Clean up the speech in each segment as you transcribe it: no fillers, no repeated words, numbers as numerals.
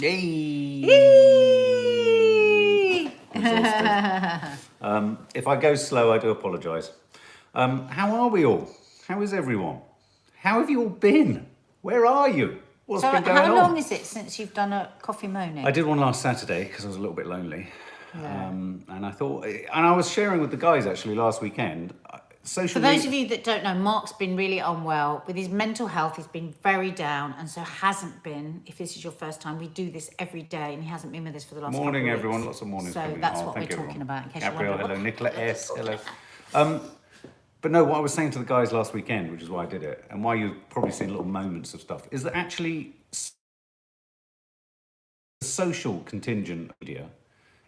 Yay! Yay! If I go slow, I do apologise. How are we all? How is everyone? How have you all been? Where are you? What's been going on? How long is it since you've done a coffee moaning? I did one last Saturday because I was a little bit lonely. Yeah. And I thought, and I was sharing with the guys actually last weekend. For those of you that don't know, Mark's been really unwell with his mental health. He's been very down, and so hasn't been. If this is your first time, we do this every day, and he hasn't been with us for the last couple of weeks. Morning, everyone. Lots of mornings. So that's what we're talking about. In case Gabrielle, you wonder, hello. Nicola S. Hello. But no, what I was saying to the guys last weekend, which is why I did it, and why you've probably seen little moments of stuff, is that actually the social contingent media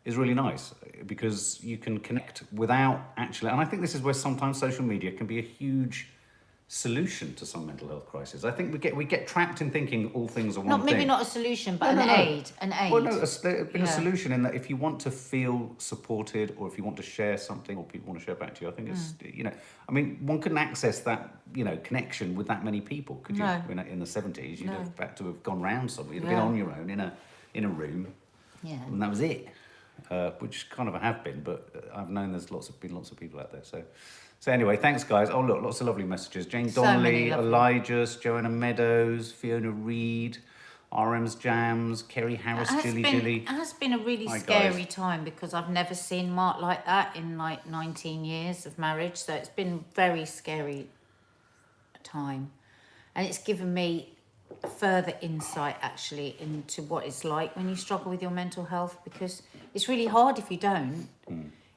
is really nice because you can connect without actually, and I think this is where sometimes social media can be a huge solution to some mental health crisis. I think we get trapped in thinking all things are one thing. Maybe not a solution, but an aid. Well, no, there's been a solution in that if you want to feel supported, or if you want to share something, or people want to share back to you, I think it's I mean, one couldn't access that connection with that many people, could you? No. In the 70s, you'd have had to have gone round somewhere. You'd have been on your own in a room, and that was it. Which kind of I have been, but I've known there's been lots of people out there. So anyway, thanks guys. Oh look, lots of lovely messages. Jane Donnelly, Elijah, Joanna Meadows, Fiona Reed, RM's Jams, Kerry Harris, Jilly. It has been a really scary time because I've never seen Mark like that in like 19 years of marriage. So it's been a very scary time, and it's given me further insight actually into what it's like when you struggle with your mental health, because it's really hard if you don't.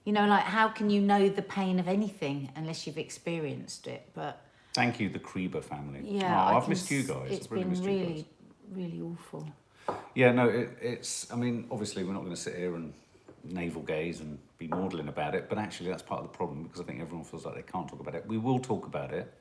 Like how can you know the pain of anything unless you've experienced it? But thank you, the Krieber family. I've missed you guys. It's been really, really awful. Yeah, no, it's. I mean, obviously, we're not going to sit here and navel gaze and be maudlin about it, but actually, that's part of the problem because I think everyone feels like they can't talk about it. We will talk about it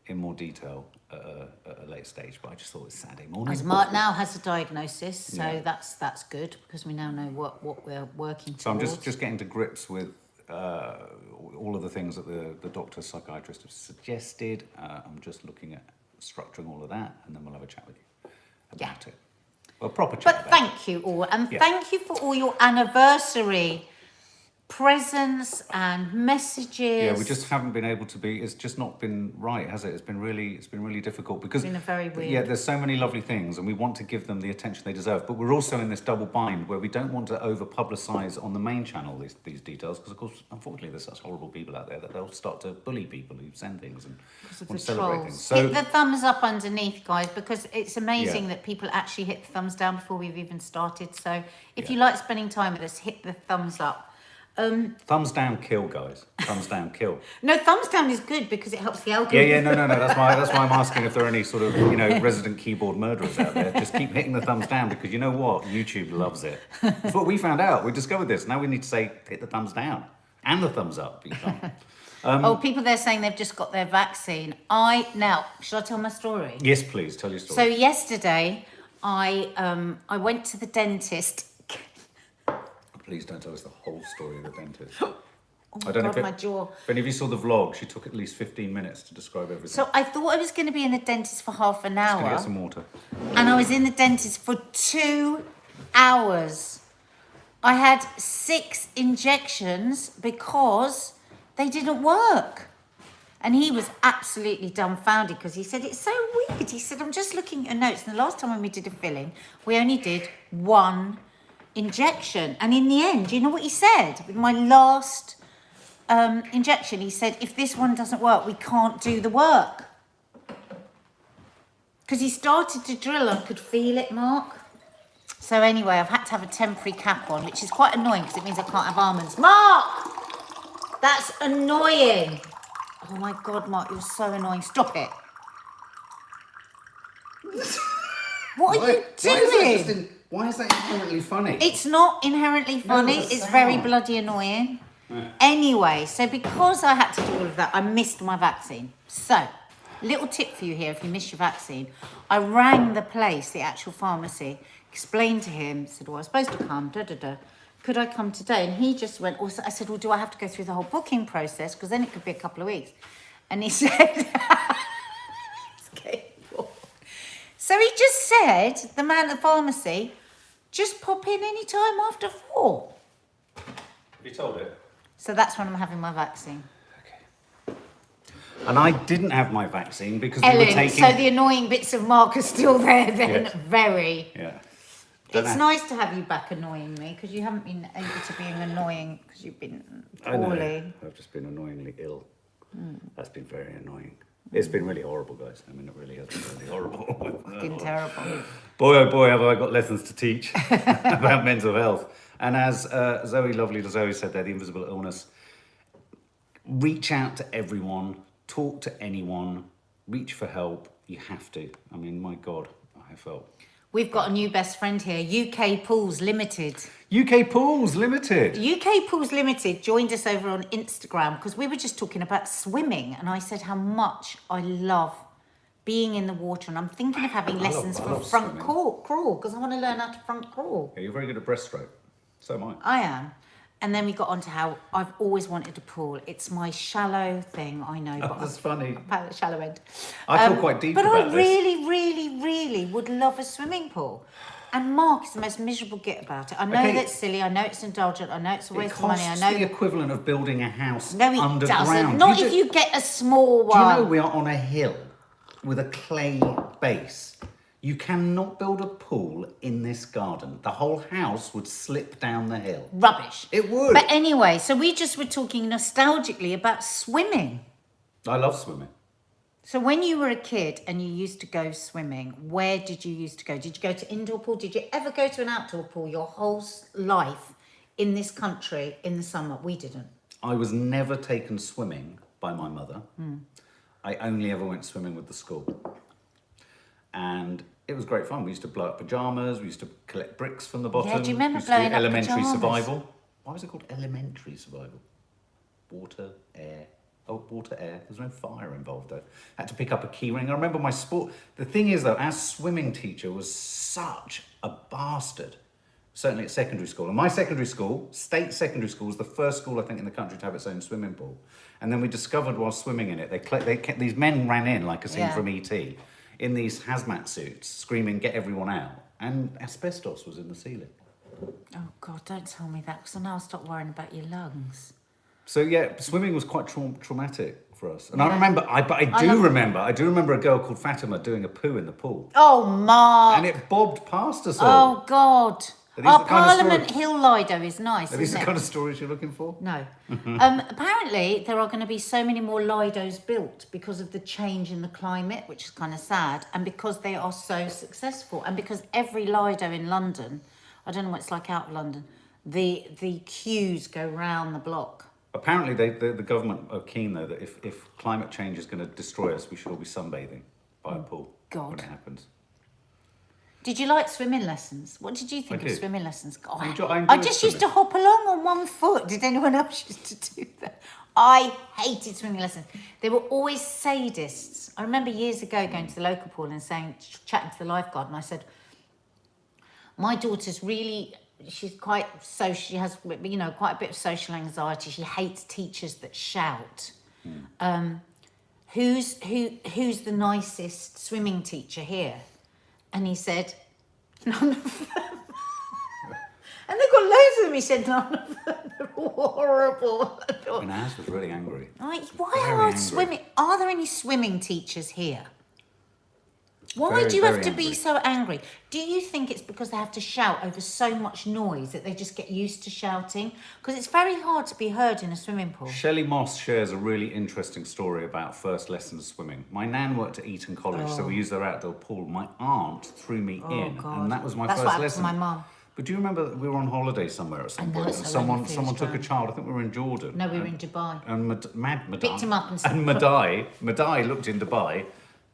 in more detail at a later stage, but I just thought it's Saturday morning. As Mark now has a diagnosis, so that's good because we now know what we're working towards. So I'm just getting to grips with all of the things that the doctor psychiatrist has suggested. I'm just looking at structuring all of that, and then we'll have a chat with you about it. Well, proper chat. But thank you all, and thank you for all your anniversary presents and messages. Yeah, we just haven't been able to be. It's just not been right, has it? It's been really difficult because it's been a very weird. Yeah, there's so many lovely things, and we want to give them the attention they deserve. But we're also in this double bind where we don't want to over publicise on the main channel these details because, of course, unfortunately, there's such horrible people out there that they'll start to bully people who send things and want to celebrate things. So hit the thumbs up underneath, guys, because it's amazing that people actually hit the thumbs down before we've even started. So if you like spending time with us, hit the thumbs up. Thumbs down, kill, guys. Thumbs down, kill. No, thumbs down is good because it helps the algorithm. No. That's why I'm asking if there are any sort of resident keyboard murderers out there. Just keep hitting the thumbs down because you know what, YouTube loves it. That's what we found out. We discovered this. Now we need to say hit the thumbs down and the thumbs up. But you can't. People there saying they've just got their vaccine. Now should I tell my story? Yes, please tell your story. So yesterday, I went to the dentist. Please don't tell us the whole story of the dentist. I don't know if my jaw. If any of you saw the vlog, she took at least 15 minutes to describe everything. So I thought I was going to be in the dentist for half an hour. Just get some water. And I was in the dentist for 2 hours. I had 6 injections because they didn't work. And he was absolutely dumbfounded because he said, it's so weird. He said, I'm just looking at notes. And the last time when we did a filling, we only did 1 injection. And in the end, you know what he said? With my last injection, he said, if this one doesn't work, we can't do the work. Because he started to drill, I could feel it, Mark. So anyway, I've had to have a temporary cap on, which is quite annoying because it means I can't have almonds. Mark! That's annoying. Oh my God, Mark, you're so annoying. Stop it. What are you doing? Why is that inherently funny? It's not inherently funny. No, it's very bloody annoying. Yeah. Anyway, so because I had to do all of that, I missed my vaccine. So, little tip for you here, if you miss your vaccine. I rang the place, the actual pharmacy, explained to him, said, well, I was supposed to come, Could I come today? And he just went, also, I said, well, do I have to go through the whole booking process? Because then it could be a couple of weeks. And he said, so he just said, the man at the pharmacy, Just pop in any time after 4. Have you told it? So that's when I'm having my vaccine. Okay. And I didn't have my vaccine because we were Ellen, taking... so the annoying bits of Mark are still there then. Yes. Very. Yeah. It's nice to have you back annoying me because you haven't been able to be annoying because you've been poorly. I've just been annoyingly ill. That's been very annoying. It's been really horrible, guys. I mean, it really has been really horrible. It's been terrible. Boy, oh boy, have I got lessons to teach about mental health. And as lovely Zoe said there, the invisible illness, reach out to everyone, talk to anyone, reach for help. You have to. I mean, my God, I felt... We've got a new best friend here, UK Pools Limited. UK Pools Limited. UK Pools Limited joined us over on Instagram because we were just talking about swimming and I said how much I love being in the water and I'm thinking of having lessons for front crawl because I want to learn how to front crawl. Yeah, you're very good at breaststroke. So am I. I am. And then we got on to how I've always wanted a pool. It's my shallow thing, I know. But that's funny. I'm at the shallow end. I feel quite deep about this. But I really would love a swimming pool. And Mark is the most miserable git about it. I know that's silly. I know it's indulgent. I know it's a waste of money. I know the equivalent of building a house underground. Doesn't. Not if you get a small one. Do you know we are on a hill with a clay base? You cannot build a pool in this garden. The whole house would slip down the hill. Rubbish. It would. But anyway, so we just were talking nostalgically about swimming. I love swimming. So when you were a kid and you used to go swimming, where did you used to go? Did you go to indoor pool? Did you ever go to an outdoor pool your whole life in this country in the summer? We didn't. I was never taken swimming by my mother. I only ever went swimming with the school. And it was great fun. We used to blow up pyjamas. We used to collect bricks from the bottom. Yeah, do you remember blowing up elementary pyjamas? survival. Why was it called elementary survival? Water, air. Oh, water, air. There's no fire involved though. Had to pick up a key ring. I remember my sport. The thing is though, our swimming teacher was such a bastard. Certainly at secondary school. And my secondary school, state secondary school, was the first school I think in the country to have its own swimming pool. And then we discovered while swimming in it, these men ran in like a scene from E.T. in these hazmat suits, screaming, "Get everyone out!" And asbestos was in the ceiling. Oh God, don't tell me that because now I'll stop worrying about your lungs. So yeah, swimming was quite traumatic for us. And I do remember a girl called Fatima doing a poo in the pool. Oh, Mark! And it bobbed past us all. Oh God! Our Parliament Hill Lido is nice. Are these the kind of stories you're looking for? No. Apparently, there are going to be so many more Lidos built because of the change in the climate, which is kind of sad, and because they are so successful, and because every Lido in London, I don't know what it's like out of London, the queues go round the block. Apparently, the government are keen though that if climate change is going to destroy us, we should all be sunbathing by a pool when it happens. Did you like swimming lessons? What did you think of swimming lessons? God, I just used to hop along on one foot. Did anyone else used to do that? I hated swimming lessons. They were always sadists. I remember years ago going to the local pool and chatting to the lifeguard, and I said, my daughter's really, she's quite social, she has, quite a bit of social anxiety. She hates teachers that shout. Who's the nicest swimming teacher here? And he said, none of them. And they've got loads of them. He said, none of them. They're all horrible. And ours was really angry. Are there any swimming teachers here? Why do you have to be so angry? Do you think it's because they have to shout over so much noise that they just get used to shouting? Because it's very hard to be heard in a swimming pool. Shelley Moss shares a really interesting story about first lessons swimming. My nan worked at Eton College, so we used their outdoor pool. My aunt threw me in, and that was my first lesson. That's what happened to my mum. But do you remember we were on holiday somewhere at some point? And someone took a child. I think we were in Jordan. No, we were in Dubai. And picked him up and Madai looked in Dubai,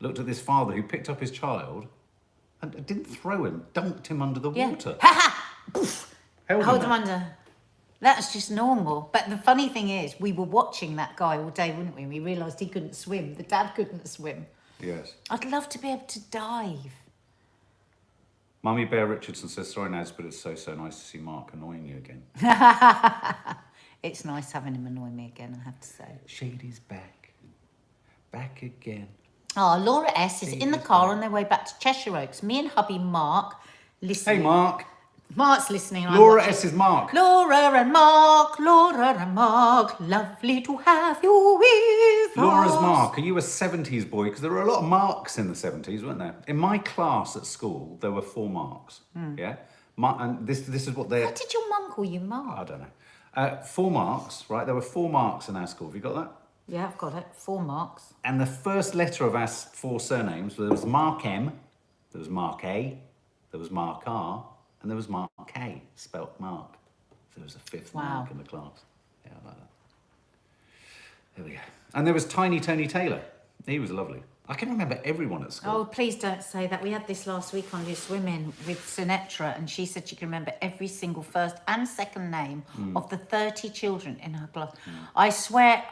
looked at this father who picked up his child and didn't throw him, dunked him under the water. Ha ha! Hold him under. That's just normal. But the funny thing is, we were watching that guy all day, weren't we? And we realised he couldn't swim. The dad couldn't swim. Yes. I'd love to be able to dive. Mummy Bear Richardson says, sorry, Naz, but it's so nice to see Mark annoying you again. It's nice having him annoy me again, I have to say. Shady's back. Back again. Oh, Laura S. is in the car on their way back to Cheshire Oaks. Me and hubby Mark listen. Hey, Mark. Mark's listening. Laura S. is Mark. Laura and Mark, lovely to have you with Laura's us. Mark. Are you a 70s boy? Because there were a lot of Marks in the 70s, weren't there? In my class at school, there were 4 Marks. Yeah? And this is what they... What did your mum call you, Mark? I don't know. 4 Marks, right? There were 4 Marks in our school. Have you got that? Yeah, I've got it. 4 Marks. And the first letter of our 4 surnames, there was Mark M, there was Mark A, there was Mark R, and there was Mark K, spelt Mark. So there was a 5th Mark in the class. Yeah, I like that. There we go. And there was Tiny Tony Taylor. He was lovely. I can remember everyone at school. Oh, please don't say that. We had this last week on Loose Women with Sinetra, and she said she can remember every single first and second name of the 30 children in her class. I swear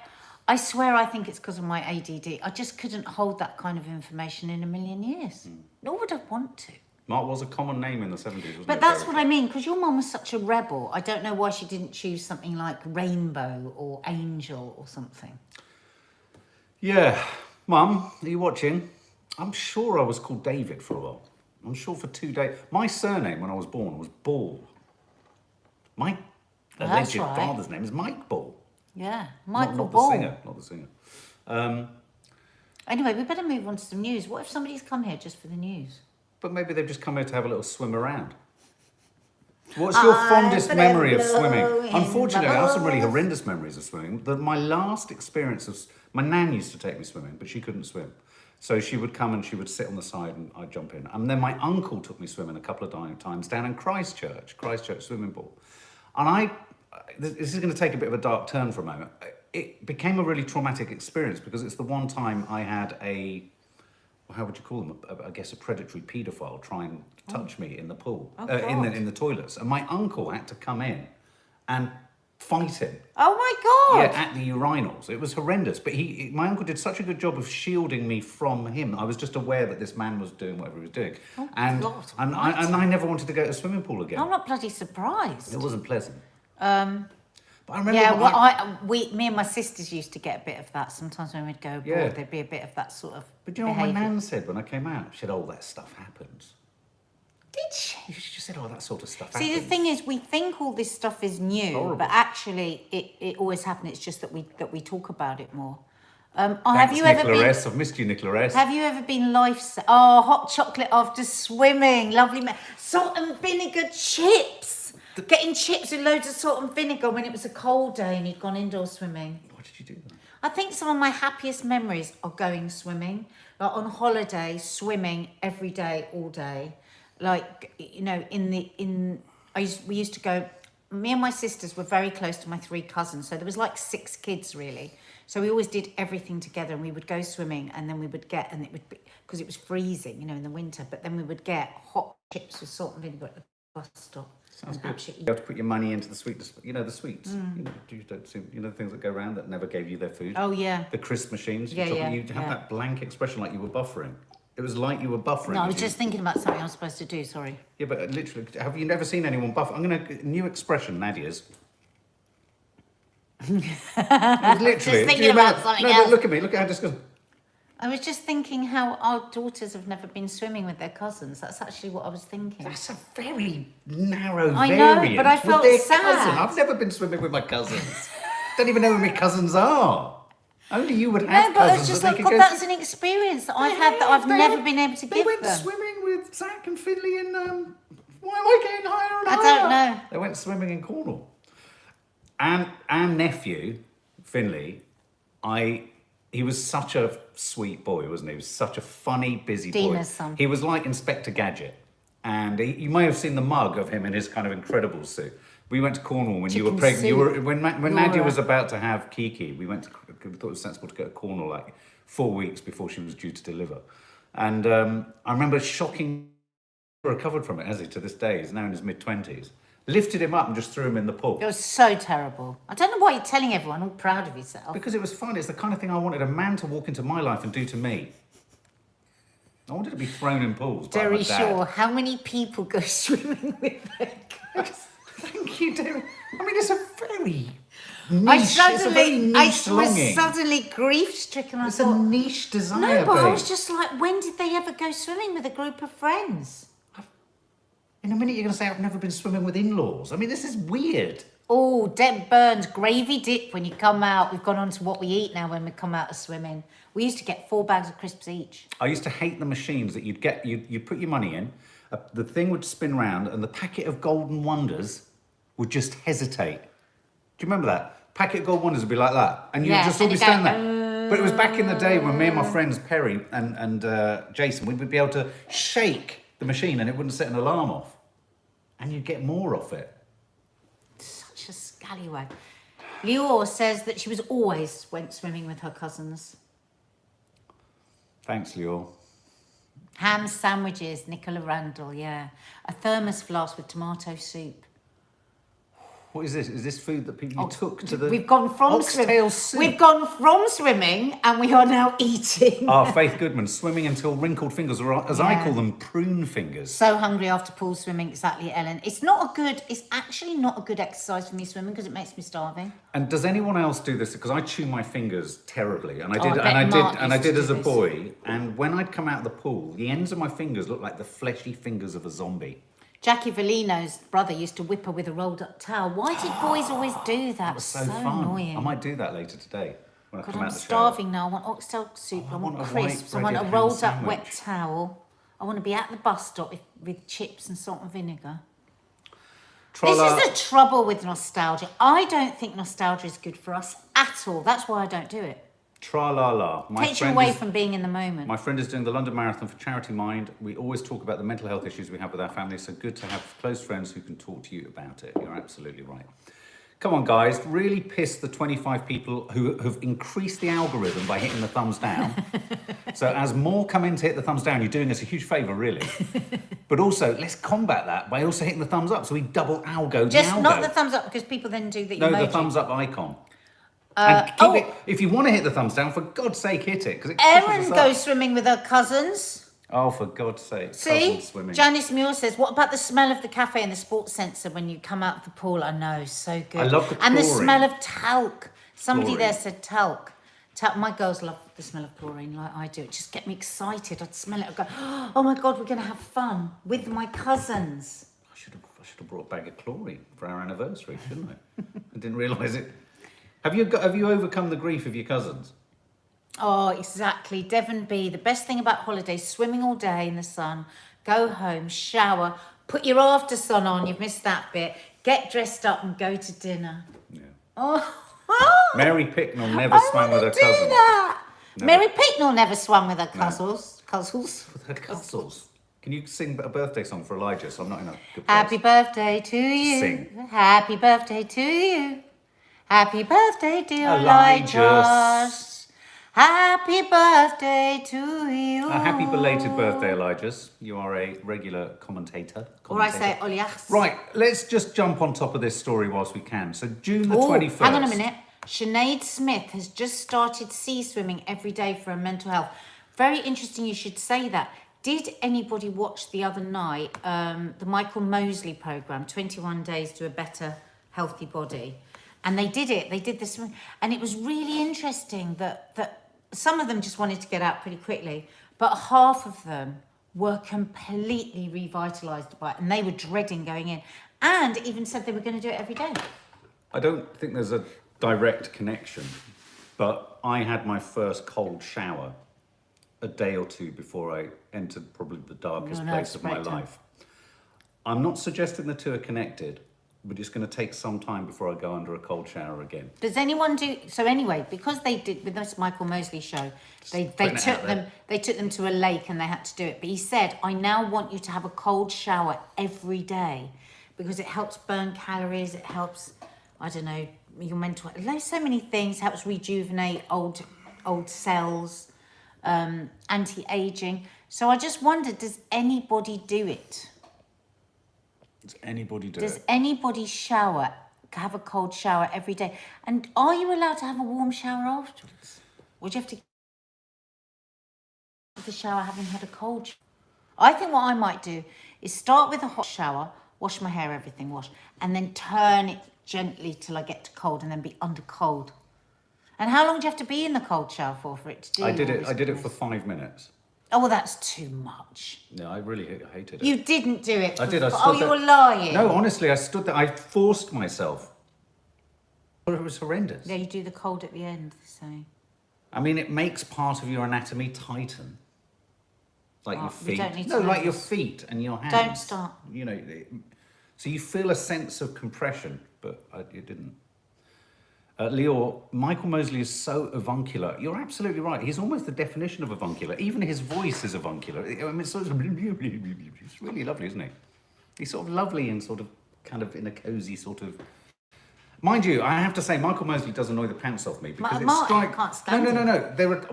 I think it's because of my ADD. I just couldn't hold that kind of information in a million years. Nor would I want to. Mark was a common name in the 70s, wasn't it? But that's what I mean, because your mum was such a rebel. I don't know why she didn't choose something like Rainbow or Angel or something. Yeah. Mum, are you watching? I'm sure I was called David for a while. I'm sure for 2 days. My surname when I was born was Ball. My alleged father's name is Mike Ball. Yeah, Michael not Ball. Not the singer. Anyway, we better move on to some news. What if somebody's come here just for the news? But maybe they've just come here to have a little swim around. What's your fondest memory of swimming? Unfortunately, I have some really horrendous memories of swimming. My last experience of... My nan used to take me swimming, but she couldn't swim. So she would come and she would sit on the side and I'd jump in. And then my uncle took me swimming a couple of times down in Christchurch swimming pool. And this is going to take a bit of a dark turn for a moment. It became a really traumatic experience because it's the one time I had how would you call them? I guess a predatory paedophile try and touch me in the pool, in the toilets. And my uncle had to come in and fight him. Oh my God! Yeah, at the urinals. It was horrendous. But my uncle did such a good job of shielding me from him. I was just aware that this man was doing whatever he was doing. Oh, and God, I never wanted to go to a swimming pool again. I'm not bloody surprised. It wasn't pleasant. But I remember... Yeah, me and my sisters used to get a bit of that. Sometimes when we'd go abroad, there'd be a bit of that sort of But you know what my nan said when I came out? She said, oh, that stuff happens. Did she? She just said, oh, that sort of stuff happens. See, the thing is, we think all this stuff is new, but actually it always happened. It's just that we talk about it more. Have you ever been... I've missed you, Nicola S. Have you ever been hot chocolate after swimming? Lovely. Salt and vinegar chips. Getting chips with loads of salt and vinegar when it was a cold day and you'd gone indoor swimming. Why did you do that? I think some of my happiest memories are going swimming. Like on holiday, swimming every day, all day. Like, you know, we used to go... Me and my sisters were very close to my 3 cousins. So there was like 6 kids, really. So we always did everything together and we would go swimming and then we would get... And it would be... Because it was freezing, you know, in the winter. But then we would get hot chips with salt and vinegar at the bus stop. Sounds good. You have to put your money into the sweets. You know, the sweets. You know the things that go around that never gave you their food. Oh, yeah. The crisp machines. You'd have that blank expression like you were buffering. It was like you were buffering. No, I was just thinking about something I was supposed to do, sorry. Yeah, but literally, have you never seen anyone buff? New expression, Nadia's. Literally. Just thinking about something else. No, look at me. Look at how disgusting. I was just thinking how our daughters have never been swimming with their cousins. That's actually what I was thinking. That's a very narrow variant. I know, but I felt sad. Cousin. I've never been swimming with my cousins. Don't even know who my cousins are. Only you would have cousins. No, but it's just like, God, that's an experience that I've had that I've never been able to give them. They went swimming with Zach and Finley in... why am I getting higher and higher? I don't know. They went swimming in Cornwall. And our nephew, Finley, he was such a sweet boy, wasn't he? He was such a funny, busy boy. Dina's son. He was like Inspector Gadget. And you may have seen the mug of him in his kind of Incredibles suit. We went to Cornwall when you were pregnant. When Nadia was about to have Kiki, we thought it was sensible to go to Cornwall like 4 weeks before she was due to deliver. And I remember recovered from it, has he, to this day. He's now in his mid-20s. Lifted him up and just threw him in the pool. It was so terrible. I don't know why you're telling everyone, all proud of yourself. Because it was fun. It's the kind of thing I wanted a man to walk into my life and do to me. I wanted to be thrown in pools by my Very dad. sure. How many people go swimming with their cousins? Thank you, David. I mean, it's a very niche, I was suddenly grief-stricken. It's a niche desire, No, but babe. I was just like, when did they ever go swimming with a group of friends? In a minute, you're going to say, I've never been swimming with in-laws. I mean, this is weird. Oh, Deb Burns, gravy dip when you come out. We've gone on to what we eat now when we come out of swimming. We used to get 4 bags of crisps each. I used to hate the machines that you'd put your money in, the thing would spin round, and the packet of Golden Wonders would just hesitate. Do you remember that? Packet of Golden Wonders would be like that, and you'd just all be standing there. But it was back in the day when me and my friends Perry and Jason, we would be able to shake the machine and it wouldn't set an alarm off, and you'd get more off it. Such a scallywag. Lior says that she was always went swimming with her cousins. Thanks, Lior. Ham sandwiches, Nicola Randall, yeah. A thermos flask with tomato soup. What is this? Is this food that people took to the We've gone from oxtail soup? We've gone from swimming and we are now eating. Faith Goodman, swimming until wrinkled fingers, or as I call them, prune fingers. So hungry after pool swimming, exactly, Ellen. It's actually not a good exercise for me swimming because it makes me starving. And does anyone else do this? Because I chew my fingers terribly, and I did as a boy. And when I'd come out of the pool, the ends of my fingers looked like the fleshy fingers of a zombie. Jackie Valino's brother used to whip her with a rolled up towel. Why did boys always do that? That was so fun. Annoying. I might do that later today when I come out I'm of the starving now. I want oxtail soup. I want crisps. I want a rolled up wet towel. I want to be at the bus stop with chips and salt and vinegar. This is the trouble with nostalgia. I don't think nostalgia is good for us at all. That's why I don't do it. Tra-la-la. Takes you away from being in the moment. My friend is doing the London Marathon for Charity Mind. We always talk about the mental health issues we have with our family, so good to have close friends who can talk to you about it. You're absolutely right. Come on, guys. Really piss the 25 people who have increased the algorithm by hitting the thumbs down. So as more come in to hit the thumbs down, you're doing us a huge favour, really. But also, let's combat that by also hitting the thumbs up, so we double algo. Just not the thumbs up, because people then do the emoji. No, the thumbs up icon. And keep it, if you want to hit the thumbs down, for God's sake, hit it. Erin goes swimming with her cousins. Oh, for God's sake. See? Swimming. Janice Muir says, what about the smell of the cafe and the sports centre when you come out of the pool? I know, so good. I love the And chlorine. the smell of talc. Somebody Chlorine. there said talc. My girls love the smell of chlorine like I do. It just gets me excited. I'd smell it and go, oh my God, we're going to have fun with my cousins. I should have brought a bag of chlorine for our anniversary, shouldn't I? I didn't realise it. Have you overcome the grief of your cousins? Oh, exactly. Devon B. The best thing about holidays, swimming all day in the sun, go home, shower, put your after sun on, you've missed that bit, get dressed up and go to dinner. Yeah. Oh. Mary Picknell never swam with her cousins. Never. Mary Picknell never swam with her cousins. Cousins. With her cousins. Can you sing a birthday song for Elijah so I'm not in a good place? Happy birthday to you. Sing. Happy birthday to you. Happy birthday, dear Elijah. Happy birthday to you. A happy belated birthday, Elijahs. You are a regular commentator. Or I say Olias. Right, let's just jump on top of this story whilst we can. So June the 21st. Hang on a minute. Sinead Smith has just started sea swimming every day for her mental health. Very interesting you should say that. Did anybody watch the other night the Michael Mosley programme, 21 Days to a Better Healthy Body? And they did it. They did this, and it was really interesting that some of them just wanted to get out pretty quickly, but half of them were completely revitalised by it, and they were dreading going in, and even said they were going to do it every day. I don't think there's a direct connection, but I had my first cold shower a day or two before I entered probably the darkest place of my life. I'm not suggesting the two are connected, but it's going to take some time before I go under a cold shower again. Does anyone do so? Anyway, because they did with this Michael Mosley show, they took them to a lake and they had to do it. But he said, I now want you to have a cold shower every day because it helps burn calories. It helps, I don't know, your mental. There's so many things. Helps rejuvenate old cells, anti-aging. So I just wondered, does anybody do it? Does anybody do Does it? anybody have a cold shower every day? And are you allowed to have a warm shower afterwards? Or do you have to the shower having had a cold shower? I think what I might do is start with a hot shower, wash my hair, everything wash, and then turn it gently till I get to cold and then be under cold. And how long do you have to be in the cold shower for it to do? I did it for 5 minutes. Oh, well, that's too much. No, I really hated it. You didn't do it. I did. I stood Oh, you there. were lying. No, honestly, I stood there. I forced myself. But it was horrendous. Yeah, you do the cold at the end, they say. I mean, it makes part of your anatomy tighten. Like your feet. We don't need to no, know like your this. feet and your hands. Don't start. You know, so you feel a sense of compression, but it didn't. Leor, Michael Mosley is so avuncular. You're absolutely right. He's almost the definition of avuncular. Even his voice is avuncular. I mean, it's sort of, it's really lovely, isn't he? He's sort of lovely and sort of kind of in a cosy sort of... Mind you, I have to say, Michael Mosley does annoy the pants off me because I can't stand him. No.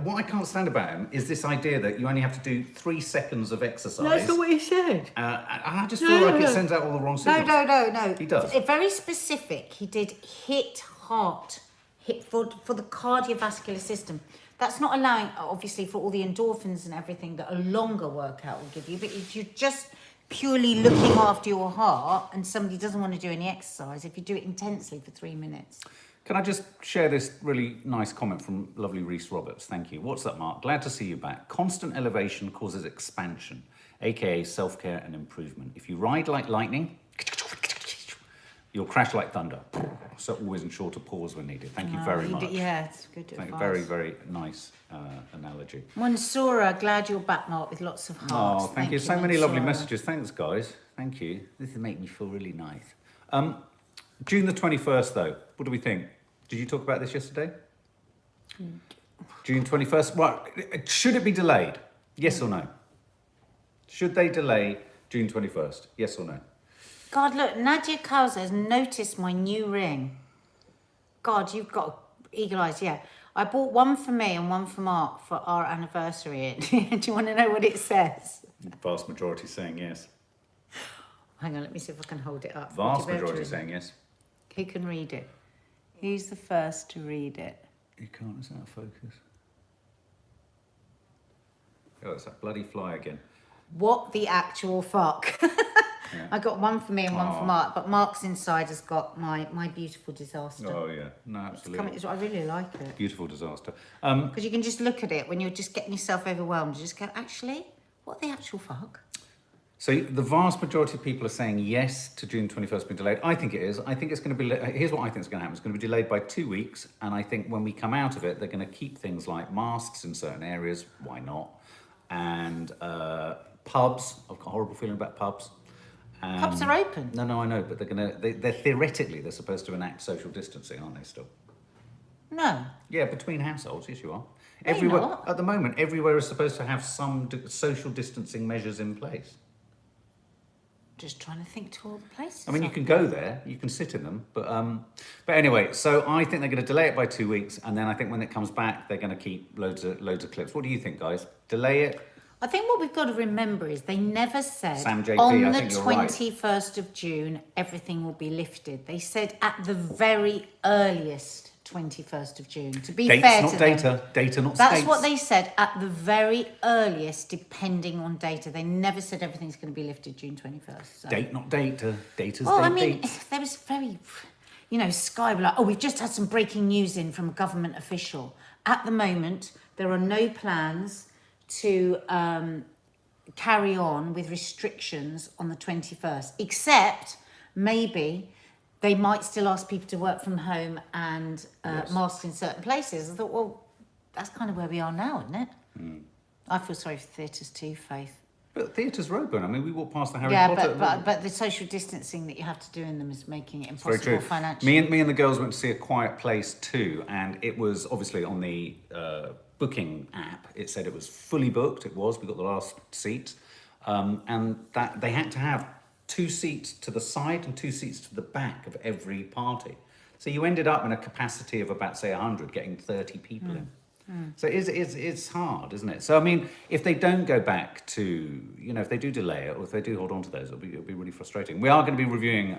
What I can't stand about him is this idea that you only have to do 3 seconds of exercise. No, that's not what he said. And I just feel like it sends out all the wrong signals. No. He does. It's very specific. He did hit for the cardiovascular system. That's not allowing, obviously, for all the endorphins and everything that a longer workout will give you. But if you're just purely looking after your heart and somebody doesn't want to do any exercise, if you do it intensely for 3 minutes. Can I just share this really nice comment from lovely Reese Roberts? Thank you. What's up, Mark? Glad to see you back. Constant elevation causes expansion, aka self-care and improvement. If you ride like lightning, you'll crash like thunder. So always ensure to pause when needed. Thank you very much. Yeah, it's good advice. Very, very nice analogy. Mansoura, glad you're back, Mark, with lots of hearts. Oh, thank you. So many lovely messages. Thanks, guys. Thank you. This will make me feel really nice. June the 21st, though. What do we think? Did you talk about this yesterday? June 21st. Right. Should it be delayed? Yes or no? Should they delay June 21st? Yes or no? God, look, Nadia Kauza has noticed my new ring. God, you've got eagle eyes, yeah. I bought one for me and one for Mark for our anniversary. Do you want to know what it says? Vast majority saying yes. Hang on, let me see if I can hold it up. Vast majority saying yes. Who can read it? Who's the first to read it? You can't, it's out of focus. Oh, it's that bloody fly again. What the actual fuck? Yeah. I got one for me and one for Mark, but Mark's inside has got my beautiful disaster. Oh yeah, no, absolutely. I really like it. Beautiful disaster. Because you can just look at it when you're just getting yourself overwhelmed. You just go, actually, what the actual fuck? So the vast majority of people are saying yes to June 21st being delayed. I think it is. I think it's going to be... Here's what I think is going to happen. It's going to be delayed by 2 weeks. And I think when we come out of it, they're going to keep things like masks in certain areas. Why not? And pubs. I've got a horrible feeling about pubs. Pubs are open. No, I know. But they're theoretically, they're supposed to enact social distancing, aren't they still? No. Yeah, between households, yes you are. No, Everywhere, not. at the moment, everywhere is supposed to have some social distancing measures in place. Just trying to think to all the places. I mean, you can go there, you can sit in them, but anyway. So I think they're going to delay it by 2 weeks, and then I think when it comes back, they're going to keep loads of clips. What do you think, guys? Delay it? I think what we've got to remember is they never said Sam JP, on I the think you're right. 21st of June everything will be lifted. They said at the very earliest 21st of June. To be Dates, fair not to data. them, Data, not that's states. what they said at the very earliest, depending on data. They never said everything's going to be lifted June 21st. So. Date, not data. Data's Well, date. I mean, dates. there was very, Sky were like, oh, we've just had some breaking news in from a government official. At the moment, there are no plans to carry on with restrictions on the 21st, except maybe they might still ask people to work from home and masks in certain places. I thought, well, that's kind of where we are now, isn't it? Mm. I feel sorry for theatres too, Faith. But theatres are open. I mean, we walked past the Harry Potter. But the social distancing that you have to do in them is making it impossible very true. financially. Me and the girls went to see A Quiet Place too, and it was obviously on the booking app. It said it was fully booked. It was. We got the last seat, and that they had to have 2 seats to the side and 2 seats to the back of every party. So you ended up in a capacity of about, say, 100, getting 30 people in. Mm. So it's hard, isn't it? So, I mean, if they don't go back to, if they do delay it or if they do hold on to those, it'll be really frustrating. We are going to be reviewing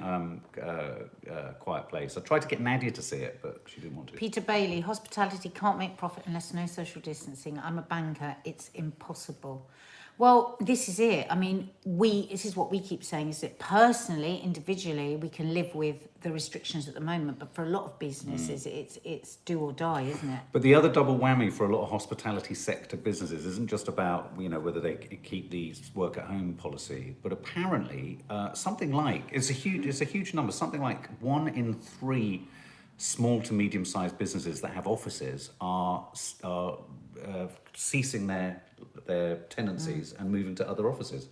Quiet Place. I tried to get Nadia to see it, but she didn't want to. Peter Bailey, hospitality can't make profit unless no social distancing. I'm a banker. It's impossible. Well, this is it. I mean, this is what we keep saying, is that personally, individually, we can live with the restrictions at the moment, but for a lot of businesses, it's do or die, isn't it? But the other double whammy for a lot of hospitality sector businesses isn't just about, whether they keep the work at home policy, but apparently something like, it's a huge number, something like 1 in 3 small to medium sized businesses that have offices are ceasing their tenancies and moving to other offices,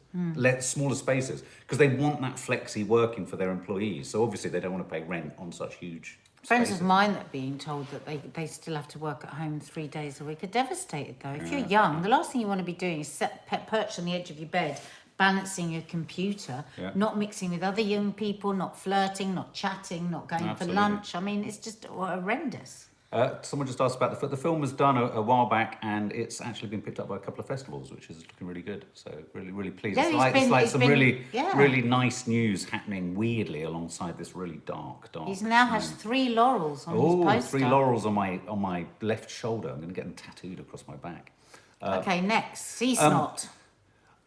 smaller spaces, because they want that flexi working for their employees. So obviously they don't want to pay rent on such huge Friends spaces. of mine that are being told that they still have to work at home 3 days a week are devastated though. If you're young, the last thing you want to be doing is perched on the edge of your bed, balancing your computer, not mixing with other young people, not flirting, not chatting, not going for lunch. I mean, it's just horrendous. Someone just asked about the film was done a while back, and it's actually been picked up by a couple of festivals, which is looking really good. So really pleased. Yeah, it's like some really nice news happening weirdly alongside this really dark. He now has 3 laurels on his poster. 3 laurels on my left shoulder. I'm going to get them tattooed across my back. Okay, next, sea snot.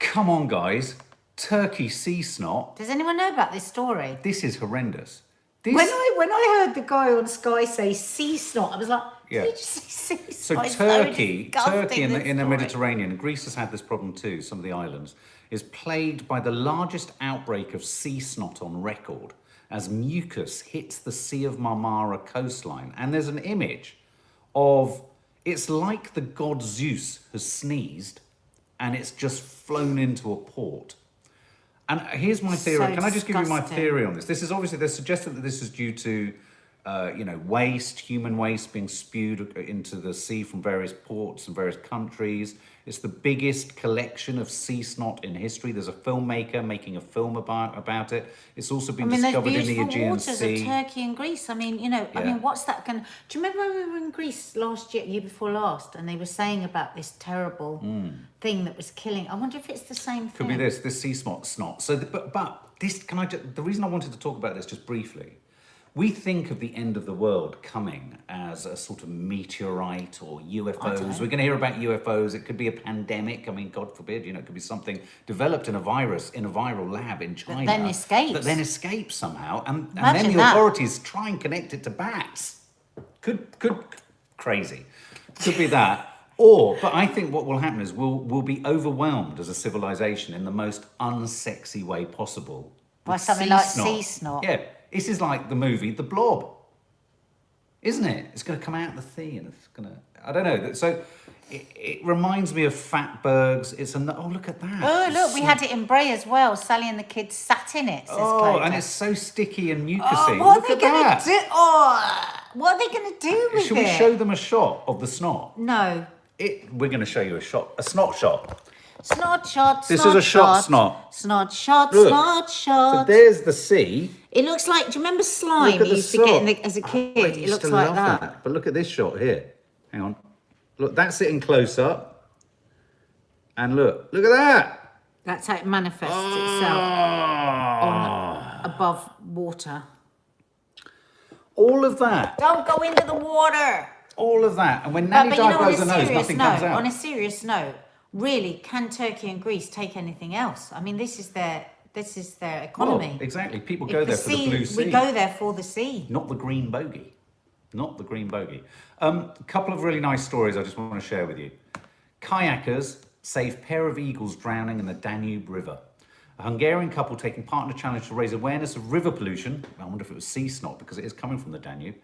Come on, guys. Turkey sea snot. Does anyone know about this story? This is horrendous. When I heard the guy on Sky say sea snot, I was like, did you just say sea snot? So Turkey in the Mediterranean, Greece has had this problem too, some of the islands, is plagued by the largest outbreak of sea snot on record as mucus hits the Sea of Marmara coastline. And there's an image of, it's like the god Zeus has sneezed and it's just flown into a port. And here's my theory. So Can I just give you my disgusting. theory on this? This is obviously, they're suggesting that this is due to, waste, human waste being spewed into the sea from various ports and various countries. It's the biggest collection of sea snot in history. There's a filmmaker making a film about it. It's also been discovered in the Aegean waters Sea. of Turkey and Greece. I mean, what's that going to... Do you remember when we were in Greece year before last, and they were saying about this terrible thing that was killing... I wonder if it's the same thing. Could be this sea snot. So, but this, the reason I wanted to talk about this just briefly, we think of the end of the world coming as a sort of meteorite or UFOs. We're going to hear about UFOs. It could be a pandemic. I mean, God forbid, it could be something developed in a virus, in a viral lab in China. That then escapes. Somehow. And then the authorities try and connect it to bats. Crazy. Could be that. But I think what will happen is we'll be overwhelmed as a civilization in the most unsexy way possible. By something like sea snot. Yeah. This is like the movie The Blob, isn't it? It's going to come out of the sea and it's going to... I don't know. So it reminds me of fatbergs. Oh, look at that. Oh, look, we had it in Bray as well. Sally and the kids sat in it, says Clodagh. And it's so sticky and mucusy. Oh, what are they going to do? What are they going to do with it? Should we show them a shot of the snot? No. We're going to show you a snot shot. Snot shot, This is a shot snot. Snot shot, Look. snot shot. So there's the sea. It looks like, do you remember slime you used to get as a kid? It looks like that. But look at this shot here. Hang on. Look, that's it in close up. And look at that. That's how it manifests itself above water. All of that. Don't go into the water. All of that. And when Nanny Di blows her nose, nothing comes out. On a serious note, really, can Turkey and Greece take anything else? I mean, this is their economy. Well, exactly. People go there for the blue sea. We go there for the sea. Not the green bogey. A couple of really nice stories I just want to share with you. Kayakers save pair of eagles drowning in the Danube River. A Hungarian couple taking part in a challenge to raise awareness of river pollution, I wonder if it was sea snot because it is coming from the Danube,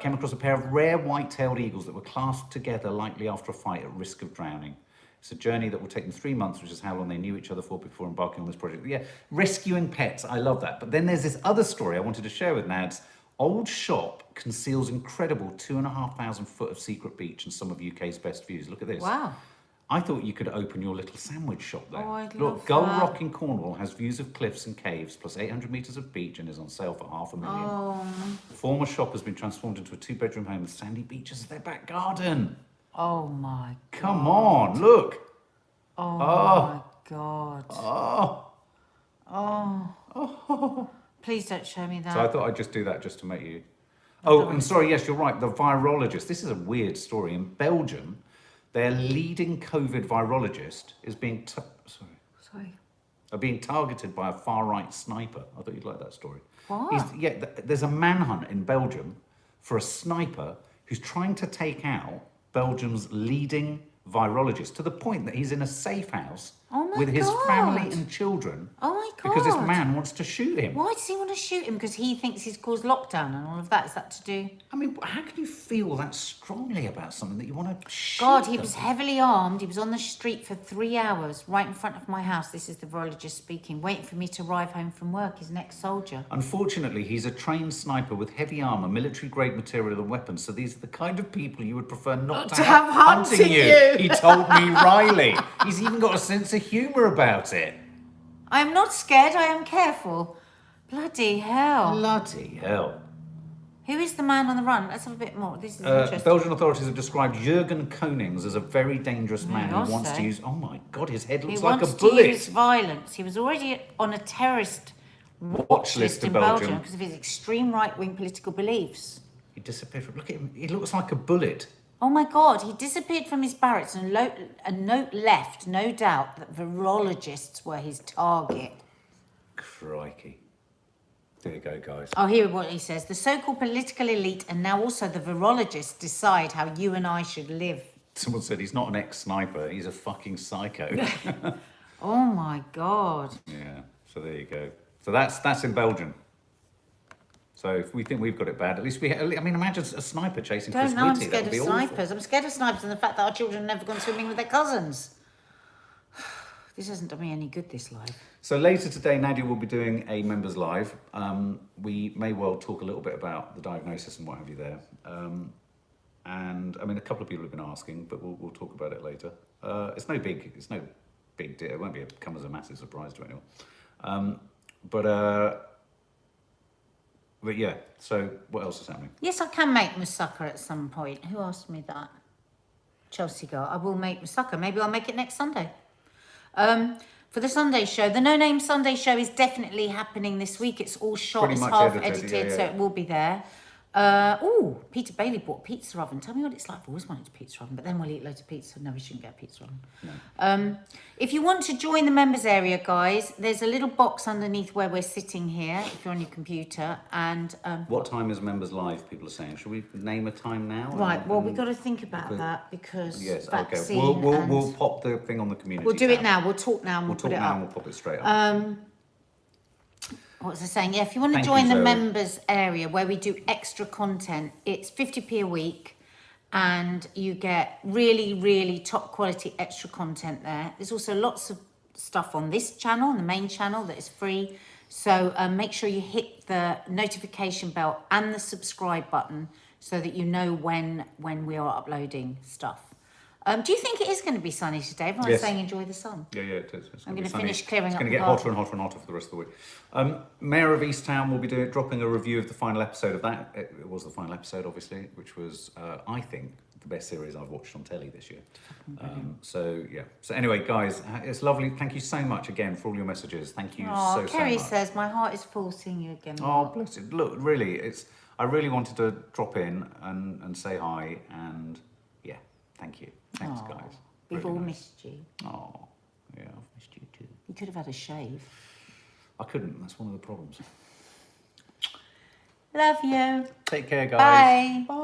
came across a pair of rare white-tailed eagles that were clasped together likely after a fight at risk of drowning. It's a journey that will take them 3 months, which is how long they knew each other for before embarking on this project. Yeah, rescuing pets, I love that. But then there's this other story I wanted to share with Nads. Old shop conceals incredible 2,500 foot of secret beach and some of UK's best views. Look at this. Wow. I thought you could open your little sandwich shop there. Oh, I'd Look, love Gull that. Rock in Cornwall has views of cliffs and caves, plus 800 metres of beach and is on sale for $500,000. Oh. The former shop has been transformed into a 2-bedroom home with sandy beaches as their back garden. Oh my God. Come on, look. Oh my God. Oh. Please don't show me that. So I thought I'd just do that just to make you... Oh, and sorry, yes, you're right. The virologist. This is a weird story. In Belgium, their leading COVID virologist is being being targeted by a far-right sniper. I thought you'd like that story. What? There's a manhunt in Belgium for a sniper who's trying to take out Belgium's leading virologist, to the point that he's in a safe house with his family and children. Oh my God. Because this man wants to shoot him. Why does he want to shoot him? Because he thinks he's caused lockdown and all of that. Is that to do? I mean, how can you feel that strongly about something that you want to shoot? God, he was heavily armed. He was on the street for 3 hours, right in front of my house. This is the virologist speaking, waiting for me to arrive home from work. He's an ex-soldier. Unfortunately, he's a trained sniper with heavy armour, military-grade material and weapons, so these are the kind of people you would prefer not to have hunting you. He told me, Riley. He's even got a sense of humour about it. I am not scared, I am careful. Bloody hell. Bloody hell. Who is the man on the run? Let's have a bit more. This is interesting. Belgian authorities have described Jurgen Konings as a very dangerous man who wants to use... Oh my God, his head looks like a bullet. He wants to use violence. He was already on a terrorist watch list in Belgium because of his extreme right-wing political beliefs. He disappeared from... Look at him. He looks like a bullet. Oh my God, he disappeared from his barracks and a note left, no doubt, that virologists were his target. Crikey. There you go, guys. Oh, here what he says. The so-called political elite and now also the virologists decide how you and I should live. Someone said he's not an ex-sniper, he's a fucking psycho. Oh my God. Yeah, so there you go. So that's in Belgium. So if we think we've got it bad, at least I mean, imagine a sniper chasing Chris Whitty. I'm scared of snipers. Awful. I'm scared of snipers and the fact that our children have never gone swimming with their cousins. This hasn't done me any good, this live. So later today, Nadia will be doing a members live. We may well talk a little bit about the diagnosis and what have you there. And I mean, a couple of people have been asking, but we'll talk about it later. It's no big deal. It won't come as a massive surprise to anyone. But yeah, so what else is happening? Yes, I can make moussaka at some point. Who asked me that? Chelsea girl. I will make moussaka. Maybe I'll make it next Sunday. For the Sunday show, the No Name Sunday show is definitely happening this week. It's all shot, pretty it's much half edited, edited, yeah. so it will be there. Peter Bailey bought a pizza oven. Tell me what it's like. I've always wanted a pizza oven, but then we'll eat loads of pizza. No, we shouldn't get a pizza oven. No. If you want to join the members area, guys, there's a little box underneath where we're sitting here, if you're on your computer. And what time is members live, people are saying? Should we name a time now? Right, well, we've got to think about that because vaccine okay. We'll pop the thing on the community We'll do tab. it now. We'll talk now and we'll put it up. And we'll pop it straight up. What was I saying? Yeah, if you want to join the members area where we do extra content, it's 50p a week and you get really, really top quality extra content there. There's also lots of stuff on this channel, on the main channel, that is free. So make sure you hit the notification bell and the subscribe button so that you know when we are uploading stuff. Do you think it is going to be sunny today? Everyone's saying enjoy the sun. Yeah, it is. I'm going to finish clearing up. It's going to get hotter and hotter and hotter for the rest of the week. Mayor of Easttown will be dropping a review of the final episode of that. It was the final episode, obviously, which was, I think, the best series I've watched on telly this year. So anyway, guys, it's lovely. Thank you so much again for all your messages. Thank you so much. Kerry says, my heart is full seeing you again. Oh, bless it. Look, really, I really wanted to drop in and say hi and, yeah, thank you. Thanks, guys. We've all missed you. Oh, yeah, I've missed you too. You could have had a shave. I couldn't. That's one of the problems. Love you. Take care, guys. Bye. Bye.